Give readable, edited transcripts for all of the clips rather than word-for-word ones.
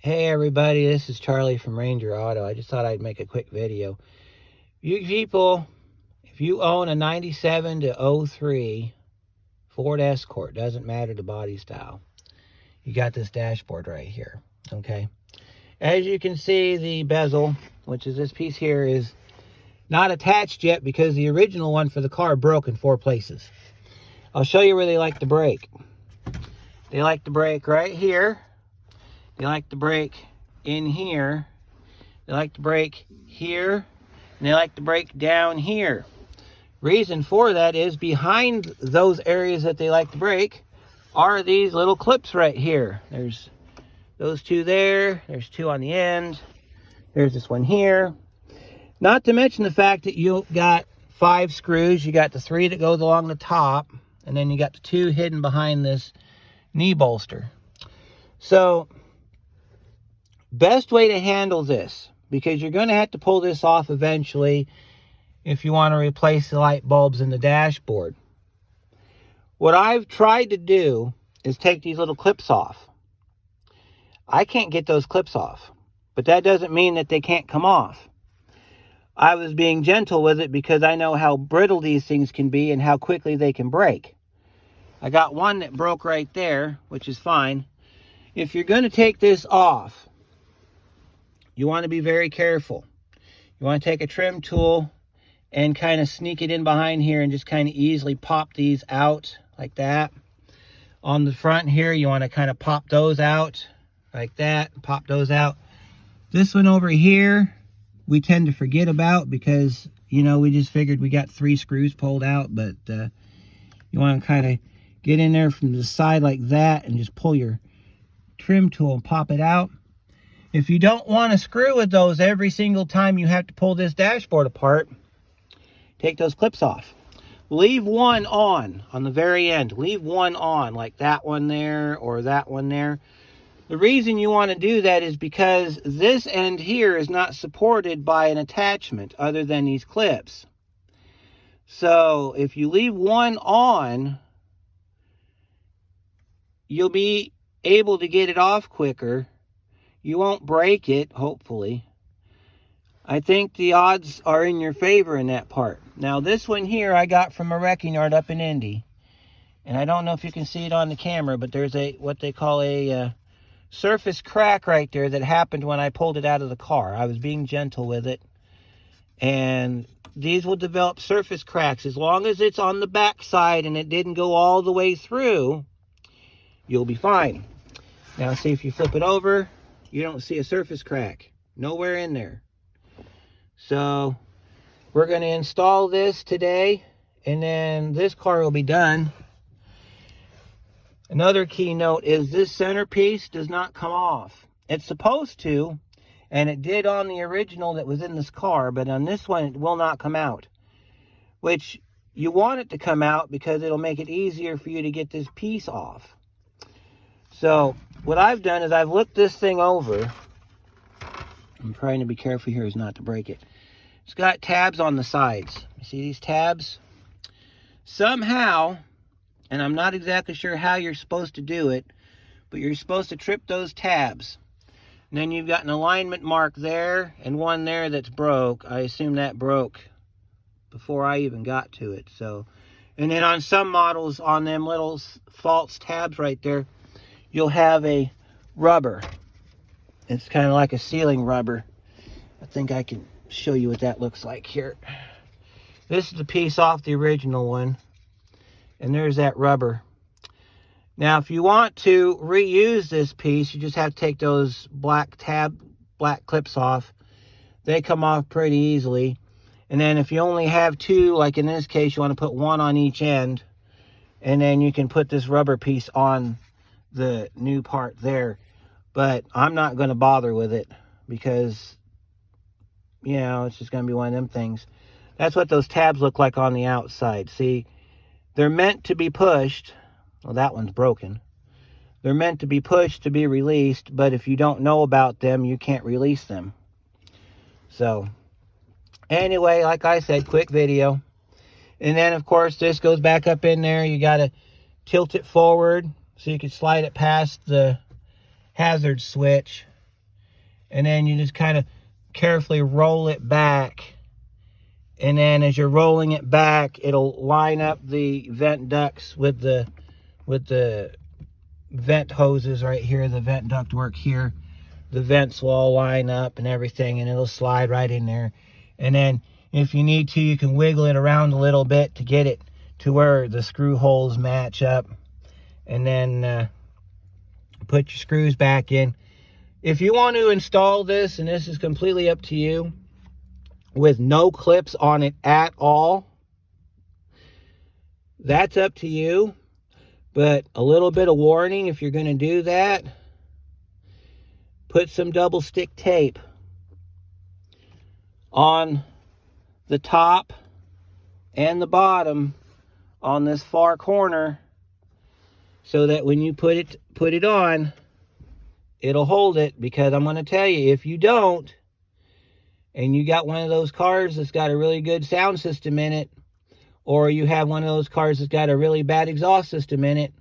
Hey everybody, this is Charlie from Ranger Auto. I just thought I'd make a quick video. You people, if you own a 97 to 03 Ford Escort, doesn't matter the body style, you got this dashboard right here, okay? As you can see, the bezel, which is this piece here, is not attached yet because the original one for the car broke in 4 places. I'll show you where they like to break. They like to break right here. They like to break in here. They like to break here. And they like to break down here. Reason for that is behind those areas that they like to break are these little clips right here. There's those 2 there. There's 2 on the end. There's this one here. Not to mention the fact that you got 5 screws. You got the 3 that goes along the top. And then you got the 2 hidden behind this knee bolster. So best way to handle this, because you're going to have to pull this off eventually if you want to replace the light bulbs in the dashboard. What I've tried to do is take these little clips off. I can't get those clips off, but that doesn't mean that they can't come off. I was being gentle with it because I know how brittle these things can be and how quickly they can break. I got one that broke right there, which is fine. If you're going to take this off, you want to be very careful. You want to take a trim tool and kind of sneak it in behind here and just kind of easily pop these out like that. On the front here, you want to kind of pop those out like that, pop those out. This one over here, we tend to forget about because, you know, we just figured we got 3 screws pulled out, but you want to kind of get in there from the side like that and just pull your trim tool and pop it out. If you don't want to screw with those every single time you have to pull this dashboard apart, take those clips off. Leave one on the very end. Leave one on, like that one there or that one there. The reason you want to do that is because this end here is not supported by an attachment other than these clips. So if you leave one on, you'll be able to get it off quicker. You won't break it, hopefully. I think the odds are in your favor in that part. Now, this one here I got from a wrecking yard up in Indy. And I don't know if you can see it on the camera, but there's what they call a surface crack right there that happened when I pulled it out of the car. I was being gentle with it. And these will develop surface cracks. As long as it's on the back side and it didn't go all the way through, you'll be fine. Now, see, if you flip it over, you don't see a surface crack. Nowhere in there. So we're going to install this today, and then this car will be done. Another key note is this centerpiece does not come off. It's supposed to, and it did on the original that was in this car, but on this one it will not come out. Which you want it to come out because it'll make it easier for you to get this piece off. So what I've done is I've looked this thing over. I'm trying to be careful here as not to break it. It's got tabs on the sides. You see these tabs? Somehow, and I'm not exactly sure how you're supposed to do it, but you're supposed to trip those tabs. And then you've got an alignment mark there and one there that's broke. I assume that broke before I even got to it. So, and then on some models, on them little false tabs right there, you'll have a rubber. It's kind of like a sealing rubber. I think I can show you what that looks like here. This is the piece off the original one. And there's that rubber. Now, if you want to reuse this piece, you just have to take those black clips off. They come off pretty easily. And then if you only have 2, like in this case, you want to put 1 on each end. And then you can put this rubber piece on the new part there. But I'm not going to bother with it because, you know, it's just going to be one of them things. That's what those tabs look like on the outside. See, they're meant to be pushed. Well, that one's broken. They're meant to be pushed to be released, but if you don't know about them, you can't release them. So, anyway, like I said, quick video. And then, of course, this goes back up in there. You got to tilt it forward so you can slide it past the hazard switch. and then you just kind of carefully roll it back. And then as you're rolling it back, it'll line up the vent ducts with the vent hoses right here, the vent duct work here. The vents will all line up and everything, and it'll slide right in there. And then if you need to, you can wiggle it around a little bit to get it to where the screw holes match up. And then put your screws back in. If you want to install this, and this is completely up to you, with no clips on it at all, that's up to you. But a little bit of warning, if you're going to do that, put some double stick tape on the top and the bottom on this far corner, so that when you put it on, it'll hold it. Because I'm going to tell you, if you don't, and you got one of those cars that's got a really good sound system in it, or you have one of those cars that's got a really bad exhaust system in it,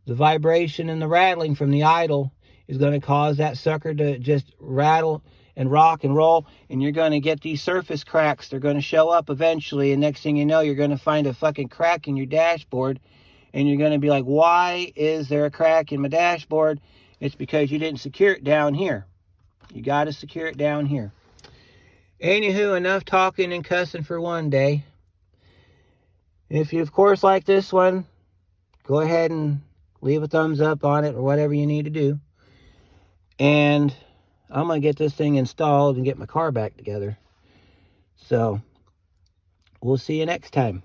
the vibration and the rattling from the idle is going to cause that sucker to just rattle and rock and roll, and you're going to get these surface cracks. They're going to show up eventually, and next thing you know, you're going to find a fucking crack in your dashboard, and you're going to be like, why is there a crack in my dashboard? It's because you didn't secure it down here. You got to secure it down here. Anywho, enough talking and cussing for one day. If you, of course, like this one, go ahead and leave a thumbs up on it or whatever you need to do. And I'm going to get this thing installed and get my car back together. So, we'll see you next time.